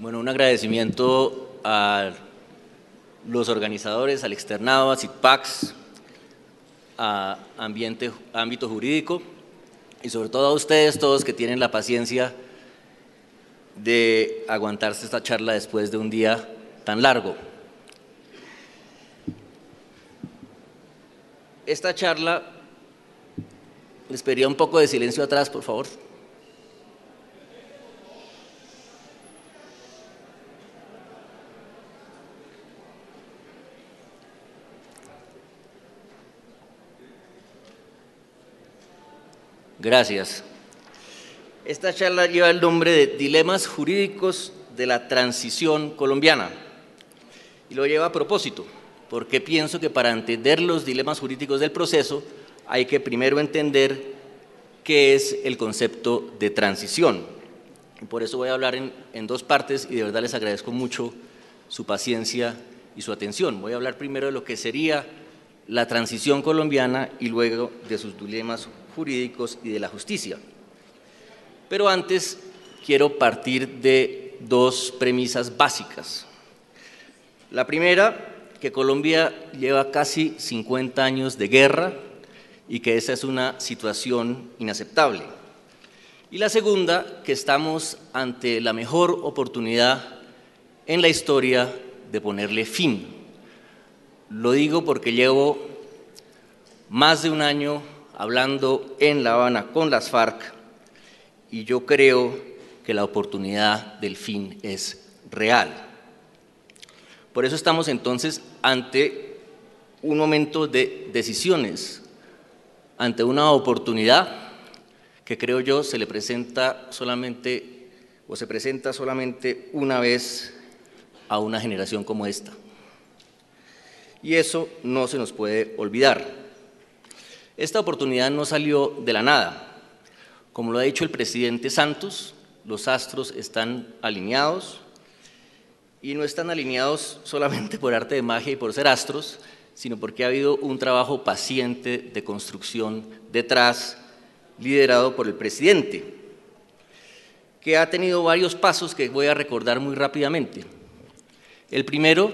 Bueno, un agradecimiento a los organizadores, al externado, a CITPACS, a ámbito jurídico y sobre todo a ustedes todos que tienen la paciencia de aguantarse esta charla después de un día tan largo. Esta charla, les pediría un poco de silencio atrás, por favor. Gracias. Esta charla lleva el nombre de Dilemas Jurídicos de la Transición Colombiana y lo lleva a propósito, porque pienso que para entender los dilemas jurídicos del proceso hay que primero entender qué es el concepto de transición. Y por eso voy a hablar en dos partes y de verdad les agradezco mucho su paciencia y su atención. Voy a hablar primero de lo que sería la transición colombiana y luego de sus dilemas jurídicos y de la justicia. Pero antes quiero partir de dos premisas básicas. La primera, que Colombia lleva casi 50 años de guerra y que esa es una situación inaceptable. Y la segunda, que estamos ante la mejor oportunidad en la historia de ponerle fin. Lo digo porque llevo más de un año hablando en La Habana con las FARC y yo creo que la oportunidad del fin es real. Por eso estamos entonces ante un momento de decisiones, ante una oportunidad que creo yo se presenta solamente una vez a una generación como esta. Y eso no se nos puede olvidar. Esta oportunidad no salió de la nada. Como lo ha dicho el presidente Santos, los astros están alineados y no están alineados solamente por arte de magia y por ser astros, sino porque ha habido un trabajo paciente de construcción detrás, liderado por el presidente, que ha tenido varios pasos que voy a recordar muy rápidamente. El primero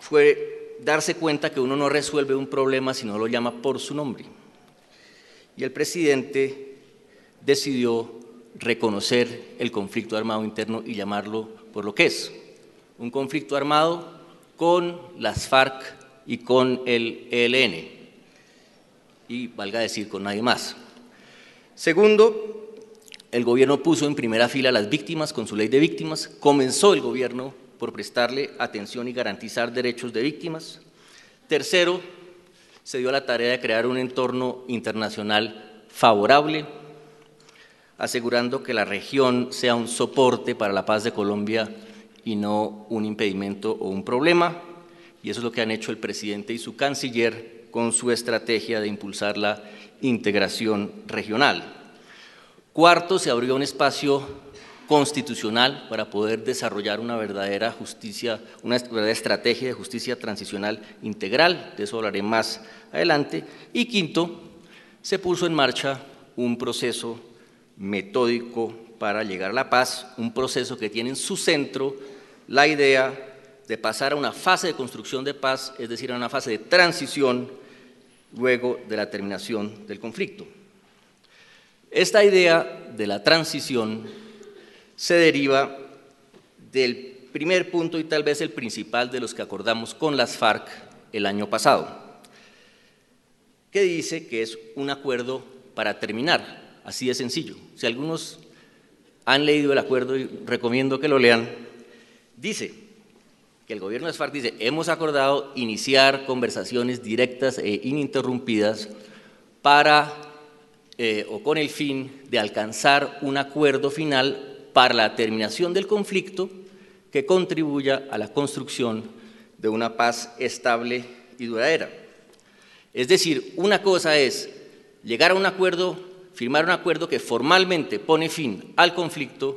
fue darse cuenta que uno no resuelve un problema si no lo llama por su nombre. Y el presidente decidió reconocer el conflicto armado interno y llamarlo por lo que es, un conflicto armado con las FARC y con el ELN, y valga decir con nadie más. Segundo, el gobierno puso en primera fila a las víctimas con su ley de víctimas, comenzó el gobierno por prestarle atención y garantizar derechos de víctimas. Tercero, se dio a la tarea de crear un entorno internacional favorable, asegurando que la región sea un soporte para la paz de Colombia y no un impedimento o un problema, y eso es lo que han hecho el presidente y su canciller con su estrategia de impulsar la integración regional. Cuarto, se abrió un espacio constitucional para poder desarrollar una verdadera justicia, una verdadera estrategia de justicia transicional integral, de eso hablaré más adelante. Y quinto, se puso en marcha un proceso metódico para llegar a la paz, un proceso que tiene en su centro la idea de pasar a una fase de construcción de paz, es decir, a una fase de transición luego de la terminación del conflicto. Esta idea de la transición se deriva del primer punto y tal vez el principal de los que acordamos con las FARC el año pasado, que dice que es un acuerdo para terminar, así de sencillo. Si algunos han leído el acuerdo, y recomiendo que lo lean, dice que el gobierno de las FARC dice: hemos acordado iniciar conversaciones directas e ininterrumpidas para o con el fin de alcanzar un acuerdo final para la terminación del conflicto que contribuya a la construcción de una paz estable y duradera. Es decir, una cosa es llegar a un acuerdo, firmar un acuerdo que formalmente pone fin al conflicto,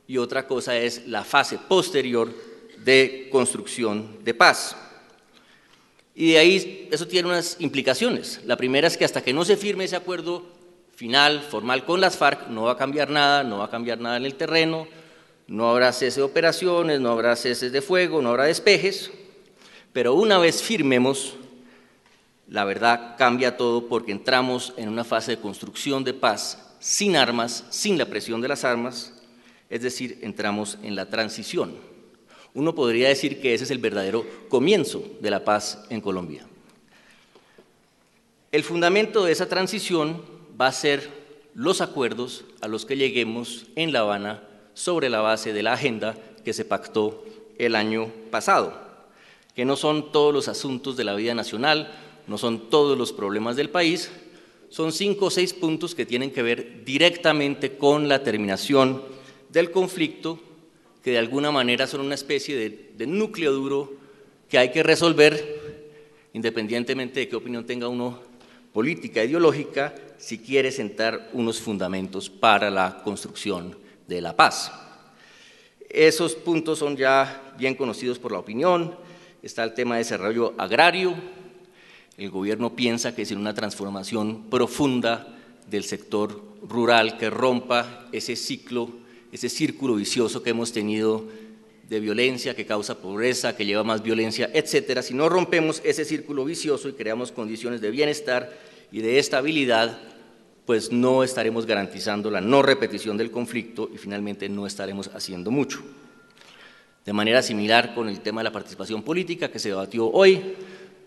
y otra cosa es la fase posterior de construcción de paz. Y de ahí eso tiene unas implicaciones. La primera es que hasta que no se firme ese acuerdo final, formal con las FARC, no va a cambiar nada, no va a cambiar nada en el terreno, no habrá cese de operaciones, no habrá ceses de fuego, no habrá despejes, pero una vez firmemos, la verdad cambia todo porque entramos en una fase de construcción de paz sin armas, sin la presión de las armas, es decir, entramos en la transición. Uno podría decir que ese es el verdadero comienzo de la paz en Colombia. El fundamento de esa transición va a ser los acuerdos a los que lleguemos en La Habana sobre la base de la agenda que se pactó el año pasado, que no son todos los asuntos de la vida nacional, no son todos los problemas del país, son 5 o 6 puntos que tienen que ver directamente con la terminación del conflicto, que de alguna manera son una especie de núcleo duro que hay que resolver, independientemente de qué opinión tenga uno política, ideológica, si quiere sentar unos fundamentos para la construcción de la paz. Esos puntos son ya bien conocidos por la opinión. Está el tema de desarrollo agrario. El gobierno piensa que sin una transformación profunda del sector rural que rompa ese ciclo, ese círculo vicioso que hemos tenido de violencia, que causa pobreza, que lleva más violencia, etcétera, si no rompemos ese círculo vicioso y creamos condiciones de bienestar y de estabilidad, pues no estaremos garantizando la no repetición del conflicto y finalmente no estaremos haciendo mucho. De manera similar con el tema de la participación política que se debatió hoy,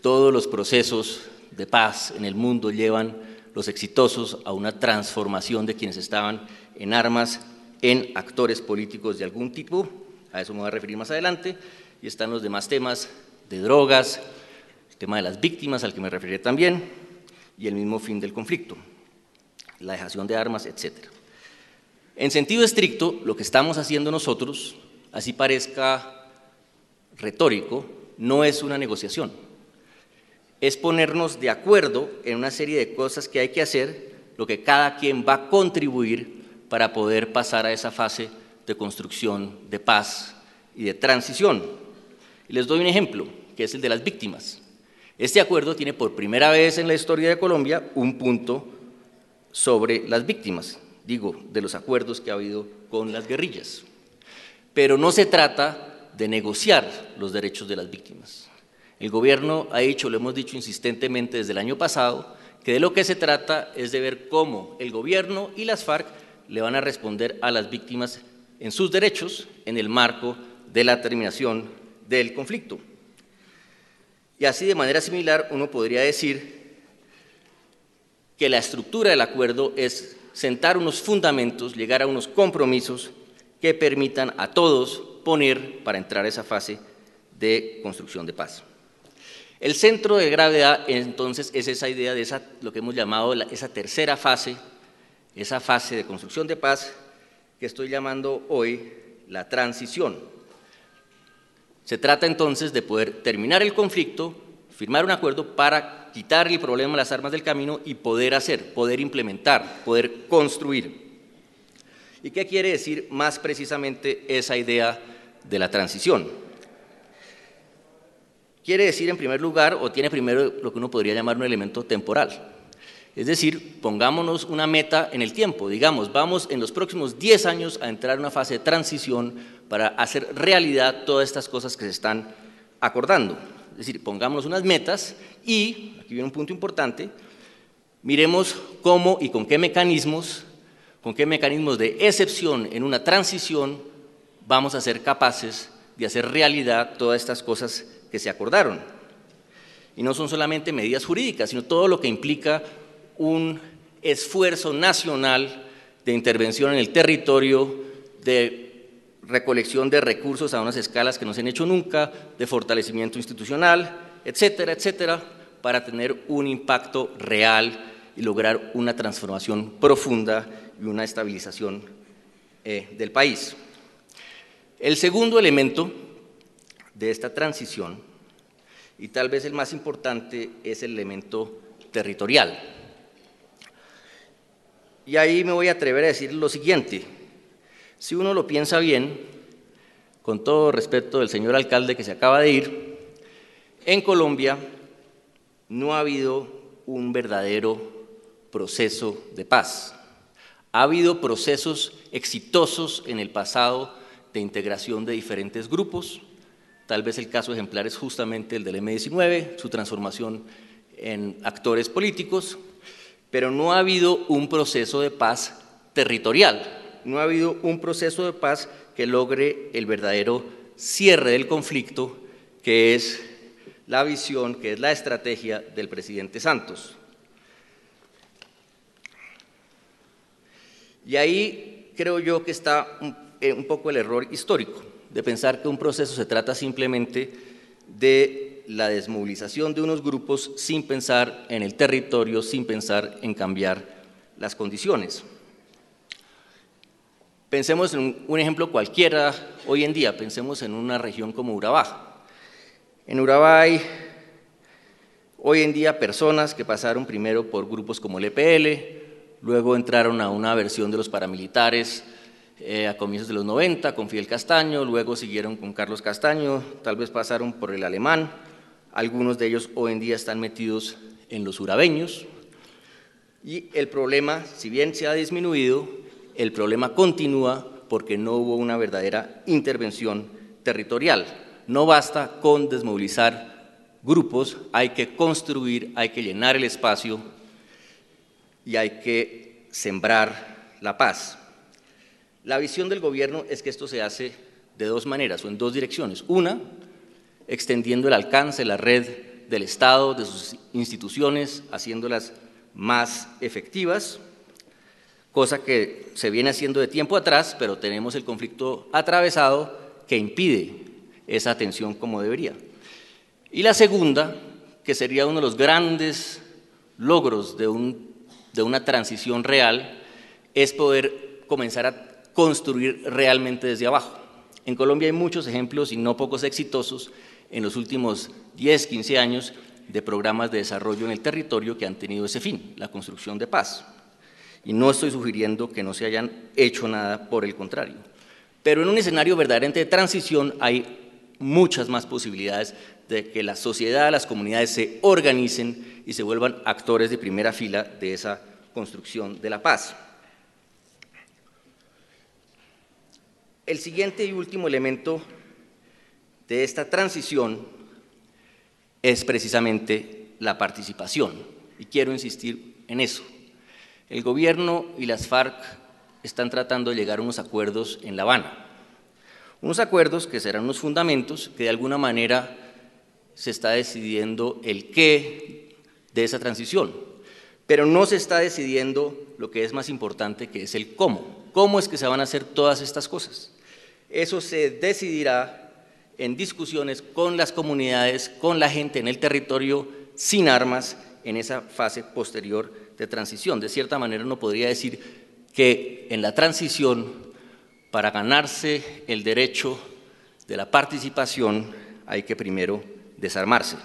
todos los procesos de paz en el mundo llevan los exitosos a una transformación de quienes estaban en armas en actores políticos de algún tipo, a eso me voy a referir más adelante, y están los demás temas de drogas, el tema de las víctimas al que me referiré también, y el mismo fin del conflicto, la dejación de armas, etcétera. En sentido estricto, lo que estamos haciendo nosotros, así parezca retórico, no es una negociación, es ponernos de acuerdo en una serie de cosas que hay que hacer, lo que cada quien va a contribuir para poder pasar a esa fase de construcción de paz y de transición. Y les doy un ejemplo, que es el de las víctimas. Este acuerdo tiene por primera vez en la historia de Colombia un punto sobre las víctimas, digo, de los acuerdos que ha habido con las guerrillas. Pero no se trata de negociar los derechos de las víctimas. El gobierno ha dicho, lo hemos dicho insistentemente desde el año pasado, que de lo que se trata es de ver cómo el gobierno y las FARC le van a responder a las víctimas en sus derechos en el marco de la terminación del conflicto. Y así, de manera similar, uno podría decir que la estructura del acuerdo es sentar unos fundamentos, llegar a unos compromisos que permitan a todos poner para entrar a esa fase de construcción de paz. El centro de gravedad, entonces, es esa idea de lo que hemos llamado esa tercera fase, esa fase de construcción de paz que estoy llamando hoy la transición. Se trata entonces de poder terminar el conflicto, firmar un acuerdo para quitar el problema de las armas del camino y poder hacer, poder implementar, poder construir. ¿Y qué quiere decir más precisamente esa idea de la transición? Quiere decir, en primer lugar, o tiene primero lo que uno podría llamar un elemento temporal. Es decir, pongámonos una meta en el tiempo, digamos, vamos en los próximos 10 años a entrar en una fase de transición para hacer realidad todas estas cosas que se están acordando. Es decir, pongámonos unas metas y, aquí viene un punto importante, miremos cómo y con qué mecanismos de excepción en una transición vamos a ser capaces de hacer realidad todas estas cosas que se acordaron. Y no son solamente medidas jurídicas, sino todo lo que implica un esfuerzo nacional de intervención en el territorio, de recolección de recursos a unas escalas que no se han hecho nunca, de fortalecimiento institucional, etcétera, etcétera, para tener un impacto real y lograr una transformación profunda y una estabilización del país. El segundo elemento de esta transición, y tal vez el más importante, es el elemento territorial. Y ahí me voy a atrever a decir lo siguiente: si uno lo piensa bien, con todo respeto del señor alcalde que se acaba de ir, en Colombia no ha habido un verdadero proceso de paz. Ha habido procesos exitosos en el pasado de integración de diferentes grupos. Tal vez el caso ejemplar es justamente el del M-19, su transformación en actores políticos, pero no ha habido un proceso de paz territorial, no ha habido un proceso de paz que logre el verdadero cierre del conflicto, que es la visión, que es la estrategia del presidente Santos. Y ahí creo yo que está un poco el error histórico, de pensar que un proceso se trata simplemente de la desmovilización de unos grupos sin pensar en el territorio, sin pensar en cambiar las condiciones. Pensemos en un ejemplo cualquiera hoy en día, pensemos en una región como Urabá. En Urabá hay hoy en día personas que pasaron primero por grupos como el EPL, luego entraron a una versión de los paramilitares a comienzos de los 90 con Fidel Castaño, luego siguieron con Carlos Castaño, tal vez pasaron por el alemán, algunos de ellos hoy en día están metidos en los urabeños, y el problema, si bien se ha disminuido, el problema continúa porque no hubo una verdadera intervención territorial. No basta con desmovilizar grupos, hay que construir, hay que llenar el espacio y hay que sembrar la paz. La visión del gobierno es que esto se hace de dos maneras o en dos direcciones. Una, extendiendo el alcance, la red del Estado, de sus instituciones, haciéndolas más efectivas, cosa que se viene haciendo de tiempo atrás, pero tenemos el conflicto atravesado que impide esa atención como debería. Y la segunda, que sería uno de los grandes logros de una transición real, es poder comenzar a construir realmente desde abajo. En Colombia hay muchos ejemplos y no pocos exitosos en los últimos 10, 15 años de programas de desarrollo en el territorio que han tenido ese fin, la construcción de paz. Y no estoy sugiriendo que no se hayan hecho nada, por el contrario. Pero en un escenario verdaderamente de transición hay muchas más posibilidades de que la sociedad, las comunidades se organicen y se vuelvan actores de primera fila de esa construcción de la paz. El siguiente y último elemento de esta transición es precisamente la participación, y quiero insistir en eso. El gobierno y las FARC están tratando de llegar a unos acuerdos en La Habana, unos acuerdos que serán unos fundamentos que de alguna manera se está decidiendo el qué de esa transición, pero no se está decidiendo lo que es más importante, que es el cómo. ¿Cómo es que se van a hacer todas estas cosas? Eso se decidirá en discusiones con las comunidades, con la gente en el territorio, sin armas, en esa fase posterior de transición. De cierta manera uno podría decir que en la transición, para ganarse el derecho de la participación, hay que primero desarmarse.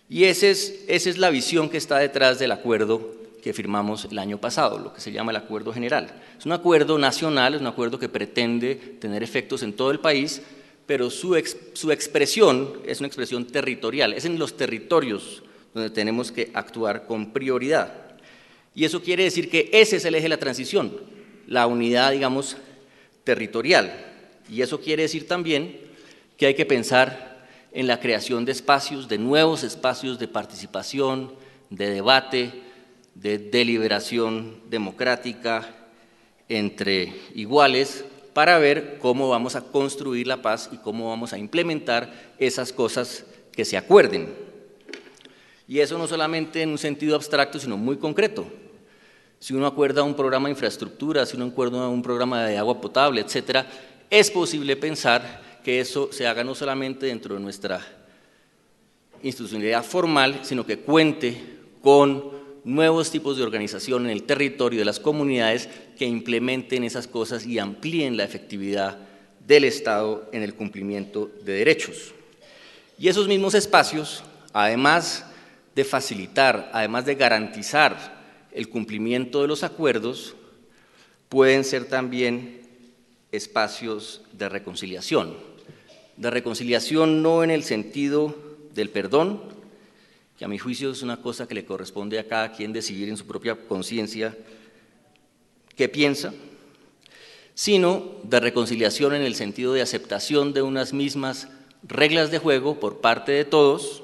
Y esa es la visión que está detrás del acuerdo que firmamos el año pasado, lo que se llama el Acuerdo General. Es un acuerdo nacional, es un acuerdo que pretende tener efectos en todo el país, pero su expresión es una expresión territorial, es en los territorios donde tenemos que actuar con prioridad. Y eso quiere decir que ese es el eje de la transición, la unidad, digamos, territorial. Y eso quiere decir también que hay que pensar en la creación de espacios, de nuevos espacios de participación, de debate, de deliberación democrática entre iguales, para ver cómo vamos a construir la paz y cómo vamos a implementar esas cosas que se acuerden. Y eso no solamente en un sentido abstracto, sino muy concreto. Si uno acuerda un programa de infraestructura, si uno acuerda un programa de agua potable, etcétera, es posible pensar que eso se haga no solamente dentro de nuestra institucionalidad formal, sino que cuente con nuevos tipos de organización en el territorio de las comunidades que implementen esas cosas y amplíen la efectividad del Estado en el cumplimiento de derechos. Y esos mismos espacios, además de facilitar, además de garantizar el cumplimiento de los acuerdos, pueden ser también espacios de reconciliación no en el sentido del perdón, que a mi juicio es una cosa que le corresponde a cada quien decidir en su propia conciencia qué piensa, sino de reconciliación en el sentido de aceptación de unas mismas reglas de juego por parte de todos,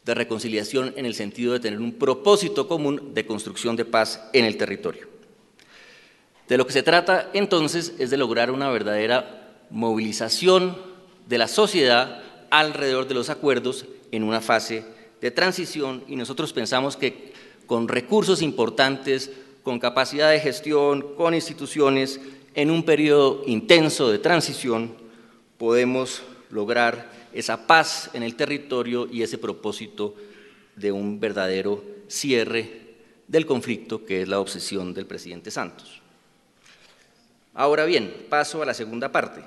de reconciliación en el sentido de tener un propósito común de construcción de paz en el territorio. De lo que se trata entonces es de lograr una verdadera movilización de la sociedad alrededor de los acuerdos en una fase de transición, y nosotros pensamos que con recursos importantes, con capacidad de gestión, con instituciones, en un periodo intenso de transición, podemos lograr esa paz en el territorio y ese propósito de un verdadero cierre del conflicto, que es la obsesión del presidente Santos. Ahora bien, paso a la segunda parte,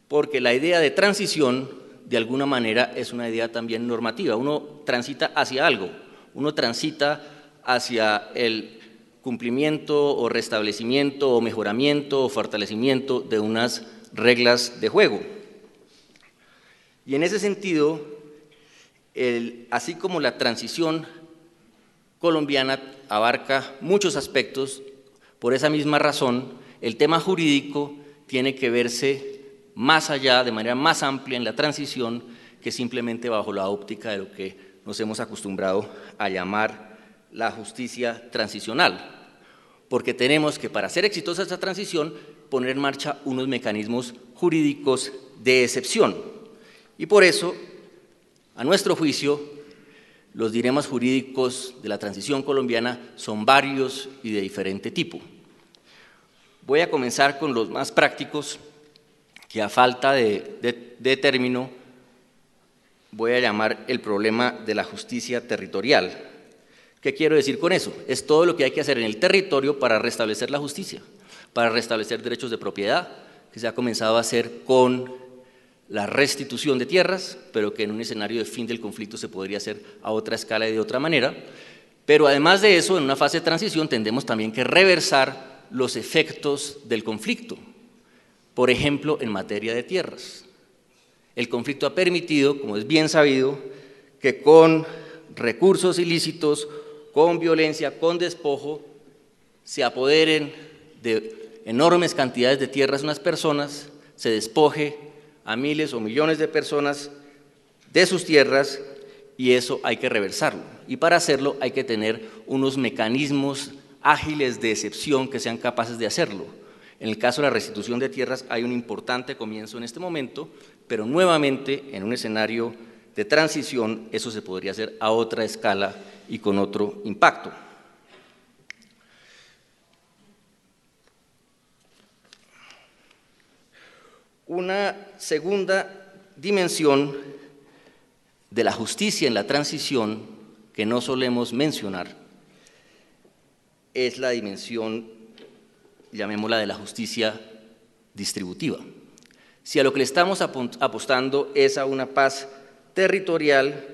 porque la idea de transición, de alguna manera, es una idea también normativa. Uno transita hacia algo, uno transita hacia el cumplimiento o restablecimiento o mejoramiento o fortalecimiento de unas reglas de juego. Y en ese sentido, así como la transición colombiana abarca muchos aspectos, por esa misma razón, el tema jurídico tiene que verse más allá, de manera más amplia en la transición, que simplemente bajo la óptica de lo que nos hemos acostumbrado a llamar la justicia transicional, porque tenemos que, para hacer exitosa esta transición, poner en marcha unos mecanismos jurídicos de excepción. Y por eso, a nuestro juicio, los dilemas jurídicos de la transición colombiana son varios y de diferente tipo. Voy a comenzar con los más prácticos, que a falta de término voy a llamar el problema de la justicia territorial. ¿Qué quiero decir con eso? Es todo lo que hay que hacer en el territorio para restablecer la justicia, para restablecer derechos de propiedad, que se ha comenzado a hacer con la restitución de tierras, pero que en un escenario de fin del conflicto se podría hacer a otra escala y de otra manera. Pero además de eso, en una fase de transición tendremos también que reversar los efectos del conflicto. Por ejemplo, en materia de tierras. El conflicto ha permitido, como es bien sabido, que con recursos ilícitos, con violencia, con despojo, se apoderen de enormes cantidades de tierras unas personas, se despoje a miles o millones de personas de sus tierras, y eso hay que reversarlo. Y para hacerlo hay que tener unos mecanismos ágiles de excepción que sean capaces de hacerlo. En el caso de la restitución de tierras hay un importante comienzo en este momento, pero nuevamente en un escenario de transición eso se podría hacer a otra escala y con otro impacto. Una segunda dimensión de la justicia en la transición que no solemos mencionar es la dimensión, llamémosla, de la justicia distributiva. Si a lo que le estamos apostando es a una paz territorial,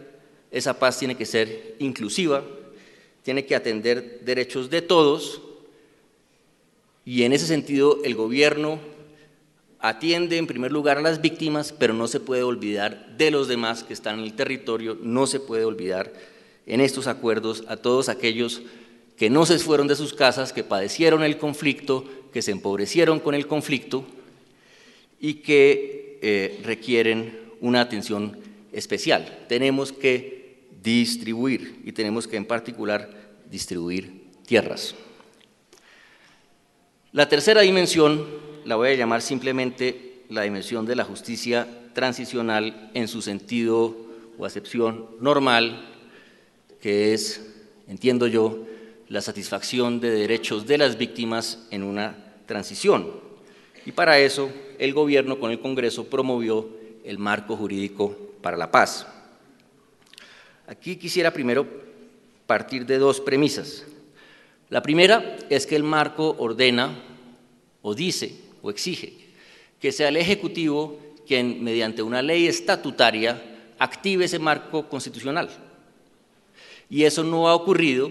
esa paz tiene que ser inclusiva, tiene que atender derechos de todos, y en ese sentido el gobierno atiende en primer lugar a las víctimas, pero no se puede olvidar de los demás que están en el territorio, no se puede olvidar en estos acuerdos a todos aquellos que no se fueron de sus casas, que padecieron el conflicto, que se empobrecieron con el conflicto y que requieren una atención especial. Tenemos que distribuir, y tenemos que en particular distribuir tierras. La tercera dimensión la voy a llamar simplemente la dimensión de la justicia transicional en su sentido o acepción normal, que es, entiendo yo, la satisfacción de derechos de las víctimas en una transición. Y para eso el gobierno con el Congreso promovió el marco jurídico para la paz. Aquí quisiera primero partir de dos premisas. La primera es que el marco ordena o dice o exige que sea el Ejecutivo quien mediante una ley estatutaria active ese marco constitucional. Y eso no ha ocurrido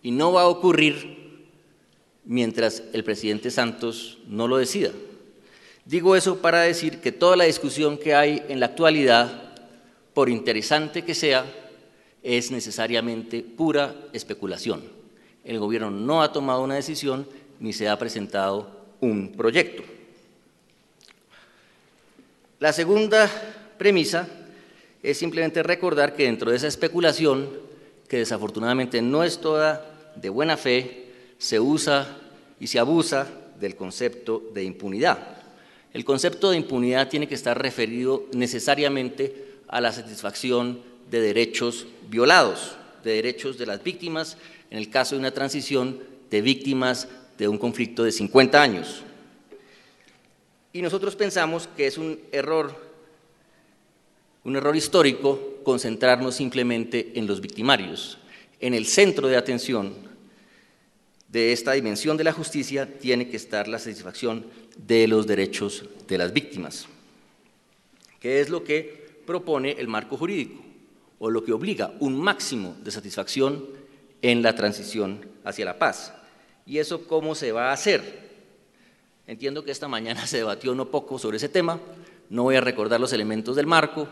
y no va a ocurrir mientras el presidente Santos no lo decida. Digo eso para decir que toda la discusión que hay en la actualidad por interesante que sea, es necesariamente pura especulación. El gobierno no ha tomado una decisión ni se ha presentado un proyecto. La segunda premisa es simplemente recordar que dentro de esa especulación, que desafortunadamente no es toda de buena fe, se usa y se abusa del concepto de impunidad. El concepto de impunidad tiene que estar referido necesariamente a la satisfacción de derechos violados, de derechos de las víctimas, en el caso de una transición de víctimas de un conflicto de 50 años. Y nosotros pensamos que es un error histórico concentrarnos simplemente en los victimarios. En el centro de atención de esta dimensión de la justicia tiene que estar la satisfacción de los derechos de las víctimas, que es lo que propone el marco jurídico, o lo que obliga un máximo de satisfacción en la transición hacia la paz. ¿Y eso cómo se va a hacer? Entiendo que esta mañana se debatió no poco sobre ese tema, no voy a recordar los elementos del marco,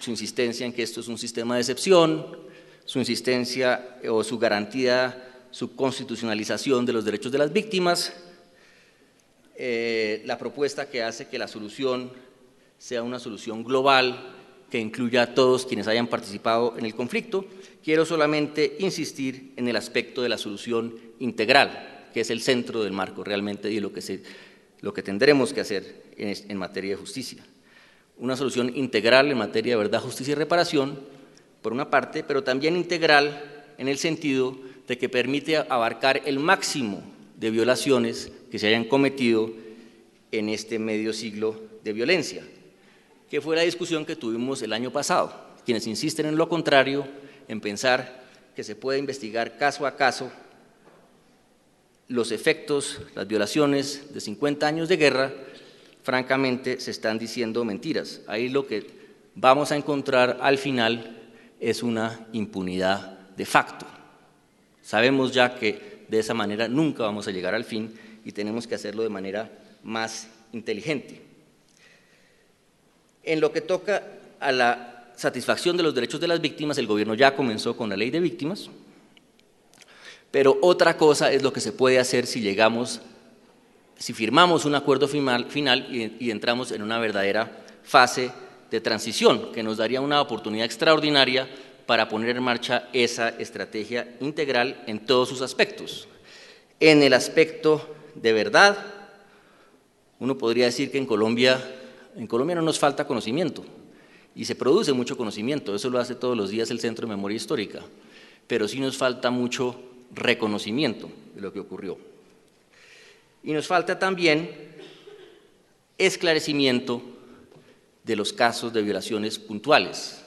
su insistencia en que esto es un sistema de excepción, su insistencia o su garantía, su constitucionalización de los derechos de las víctimas, la propuesta que hace que la solución sea una solución global que incluya a todos quienes hayan participado en el conflicto. Quiero solamente insistir en el aspecto de la solución integral, que es el centro del marco realmente y lo que tendremos que hacer en materia de justicia. Una solución integral en materia de verdad, justicia y reparación, por una parte, pero también integral en el sentido de que permite abarcar el máximo de violaciones que se hayan cometido en este medio siglo de violencia, que fue la discusión que tuvimos el año pasado. Quienes insisten en lo contrario, en pensar que se puede investigar caso a caso los efectos, las violaciones de 50 años de guerra, francamente se están diciendo mentiras. Ahí lo que vamos a encontrar al final es una impunidad de facto. Sabemos ya que de esa manera nunca vamos a llegar al fin y tenemos que hacerlo de manera más inteligente. En lo que toca a la satisfacción de los derechos de las víctimas, el gobierno ya comenzó con la ley de víctimas, pero otra cosa es lo que se puede hacer si firmamos un acuerdo final y entramos en una verdadera fase de transición, que nos daría una oportunidad extraordinaria para poner en marcha esa estrategia integral en todos sus aspectos. En el aspecto de verdad, uno podría decir que en Colombia no nos falta conocimiento, y se produce mucho conocimiento, eso lo hace todos los días el Centro de Memoria Histórica, pero sí nos falta mucho reconocimiento de lo que ocurrió. Y nos falta también esclarecimiento de los casos de violaciones puntuales.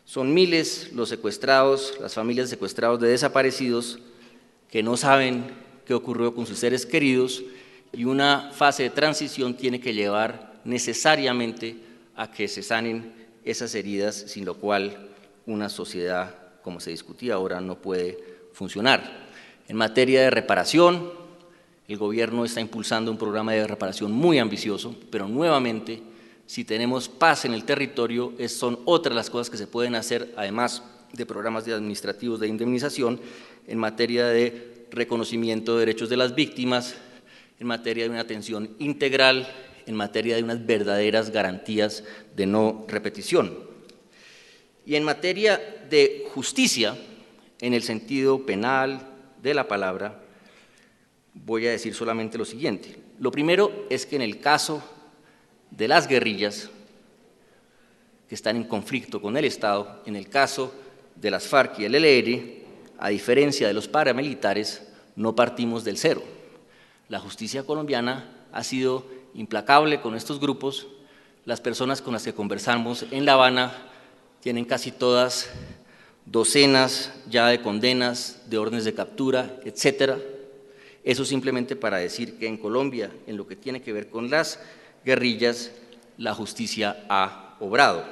Son miles los secuestrados, las familias de secuestrados de desaparecidos que no saben qué ocurrió con sus seres queridos, y una fase de transición tiene que llevar necesariamente a que se sanen esas heridas, sin lo cual una sociedad, como se discutía ahora, no puede funcionar. En materia de reparación, el gobierno está impulsando un programa de reparación muy ambicioso, pero nuevamente, si tenemos paz en el territorio, son otras las cosas que se pueden hacer, además de programas administrativos de indemnización, en materia de reconocimiento de derechos de las víctimas, en materia de una atención integral, en materia de unas verdaderas garantías de no repetición. Y en materia de justicia, en el sentido penal de la palabra, voy a decir solamente lo siguiente. Lo primero es que en el caso de las guerrillas que están en conflicto con el Estado, en el caso de las FARC y el ELN, a diferencia de los paramilitares, no partimos del cero. La justicia colombiana ha sido implacable con estos grupos. Las personas con las que conversamos en La Habana tienen casi todas docenas ya de condenas, de órdenes de captura, etcétera. Eso simplemente para decir que en Colombia, en lo que tiene que ver con las guerrillas, la justicia ha obrado.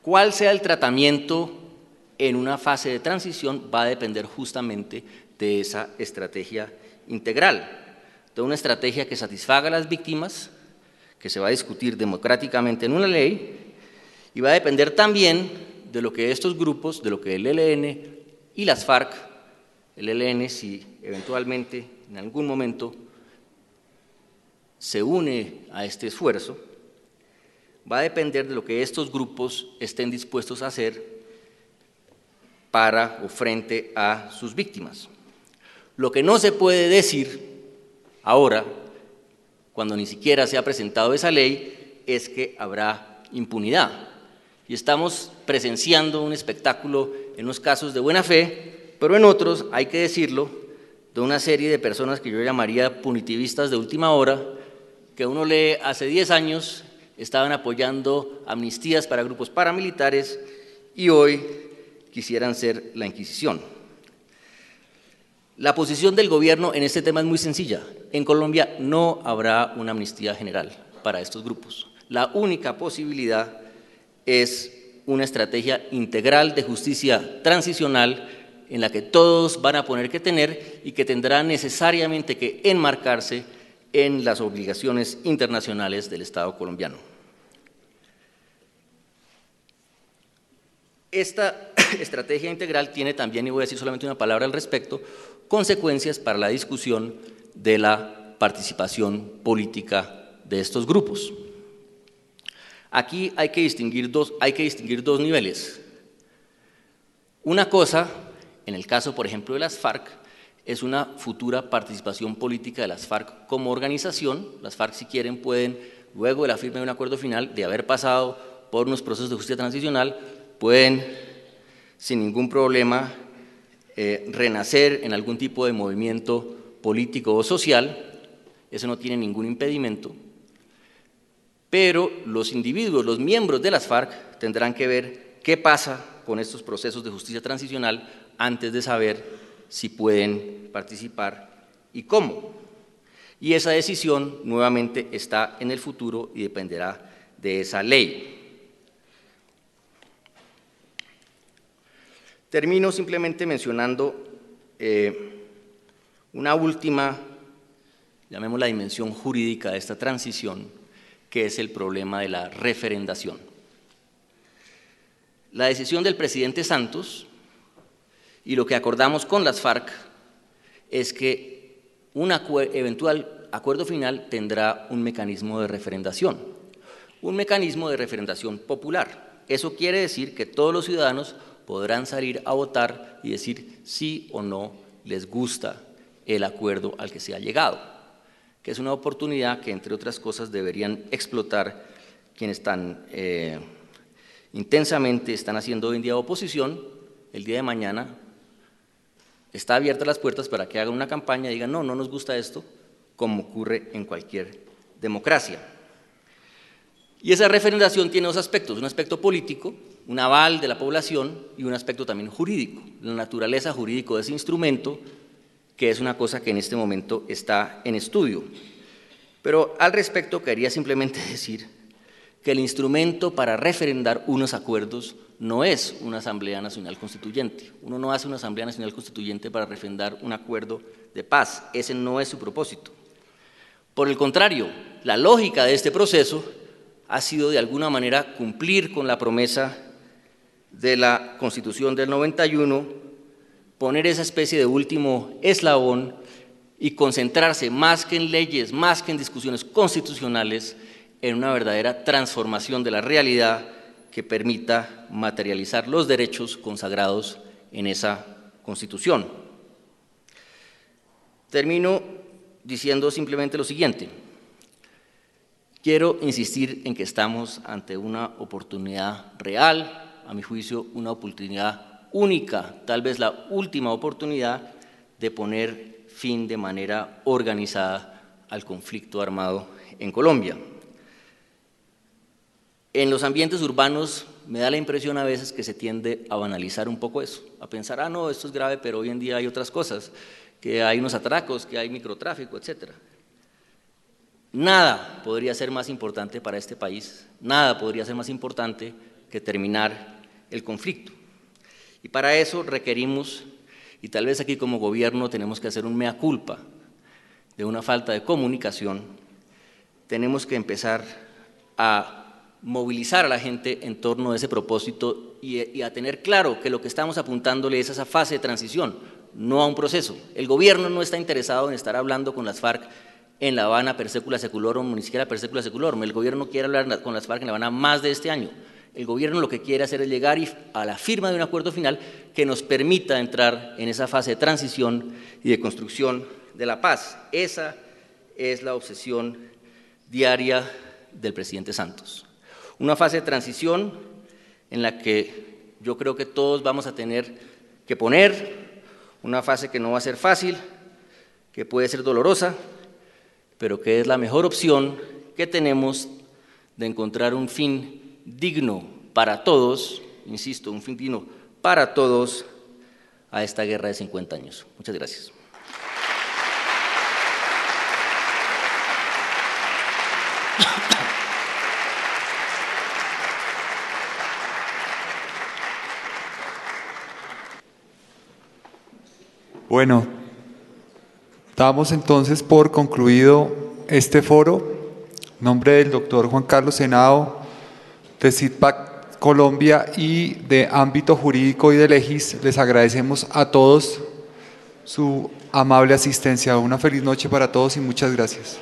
¿Cuál sea el tratamiento en una fase de transición? Va a depender justamente de esa estrategia integral, de una estrategia que satisfaga a las víctimas, que se va a discutir democráticamente en una ley Y va a depender también de lo que estos grupos, de lo que el ELN y las FARC, el ELN si eventualmente en algún momento se une a este esfuerzo, va a depender de lo que estos grupos estén dispuestos a hacer para o frente a sus víctimas. Lo que no se puede decir ahora, cuando ni siquiera se ha presentado esa ley, es que habrá impunidad. Y estamos presenciando un espectáculo en unos casos de buena fe, pero en otros, hay que decirlo, de una serie de personas que yo llamaría punitivistas de última hora, que uno lee hace 10 años estaban apoyando amnistías para grupos paramilitares y hoy quisieran ser la Inquisición. La posición del gobierno en este tema es muy sencilla. En Colombia no habrá una amnistía general para estos grupos. La única posibilidad es una estrategia integral de justicia transicional en la que todos van a poner que tener y que tendrá necesariamente que enmarcarse en las obligaciones internacionales del Estado colombiano. Esta estrategia integral tiene también, y voy a decir solamente una palabra al respecto, consecuencias para la discusión de la participación política de estos grupos. Aquí hay que distinguir dos niveles. Una cosa, en el caso, por ejemplo, de las FARC, es una futura participación política de las FARC como organización. Las FARC, si quieren, pueden, luego de la firma de un acuerdo final, de haber pasado por unos procesos de justicia transicional, pueden, sin ningún problema, renacer en algún tipo de movimiento político o social. Eso no tiene ningún impedimento. Pero los individuos, los miembros de las FARC, tendrán que ver qué pasa con estos procesos de justicia transicional antes de saber si pueden participar y cómo. Y esa decisión nuevamente está en el futuro y dependerá de esa ley. Termino simplemente mencionando una última, llamémosla dimensión jurídica de esta transición, que es el problema de la referendación. La decisión del presidente Santos y lo que acordamos con las FARC es que un eventual acuerdo final tendrá un mecanismo de referendación popular. Eso quiere decir que todos los ciudadanos podrán salir a votar y decir sí o no les gusta el acuerdo al que se ha llegado, que es una oportunidad que, entre otras cosas, deberían explotar quienes intensamente están haciendo hoy en día oposición. El día de mañana está abiertas las puertas para que hagan una campaña y digan no nos gusta esto, como ocurre en cualquier democracia. Y esa referendación tiene dos aspectos, un aspecto político, un aval de la población, y un aspecto también jurídico, la naturaleza jurídica de ese instrumento, que es una cosa que en este momento está en estudio. Pero al respecto quería simplemente decir que el instrumento para referendar unos acuerdos no es una Asamblea Nacional Constituyente. Uno no hace una Asamblea Nacional Constituyente para refrendar un acuerdo de paz, ese no es su propósito. Por el contrario, la lógica de este proceso ha sido de alguna manera cumplir con la promesa de la Constitución del 91, poner esa especie de último eslabón y concentrarse más que en leyes, más que en discusiones constitucionales, en una verdadera transformación de la realidad que permita materializar los derechos consagrados en esa Constitución. Termino diciendo simplemente lo siguiente. Quiero insistir en que estamos ante una oportunidad real, a mi juicio una oportunidad única, tal vez la última oportunidad de poner fin de manera organizada al conflicto armado en Colombia. En los ambientes urbanos me da la impresión a veces que se tiende a banalizar un poco eso, a pensar, no, esto es grave, pero hoy en día hay otras cosas, que hay unos atracos, que hay microtráfico, etc. Nada podría ser más importante para este país, nada podría ser más importante que terminar el conflicto. Y para eso requerimos, y tal vez aquí como gobierno tenemos que hacer un mea culpa de una falta de comunicación, tenemos que empezar a movilizar a la gente en torno a ese propósito y a tener claro que lo que estamos apuntándole es a esa fase de transición, no a un proceso. El gobierno no está interesado en estar hablando con las FARC en La Habana per secula seculorum, ni siquiera per secula seculorum. El gobierno quiere hablar con las FARC en La Habana más de este año. El gobierno lo que quiere hacer es llegar a la firma de un acuerdo final que nos permita entrar en esa fase de transición y de construcción de la paz. Esa es la obsesión diaria del presidente Santos. Una fase de transición en la que yo creo que todos vamos a tener que poner, una fase que no va a ser fácil, que puede ser dolorosa, pero que es la mejor opción que tenemos de encontrar un fin digno para todos, insisto, un fin digno para todos a esta guerra de 50 años. Muchas gracias. Bueno, damos entonces por concluido este foro. En nombre del doctor Juan Carlos Henao, de CIDPAC Colombia y de Ámbito Jurídico y de Legis, les agradecemos a todos su amable asistencia. Una feliz noche para todos y muchas gracias.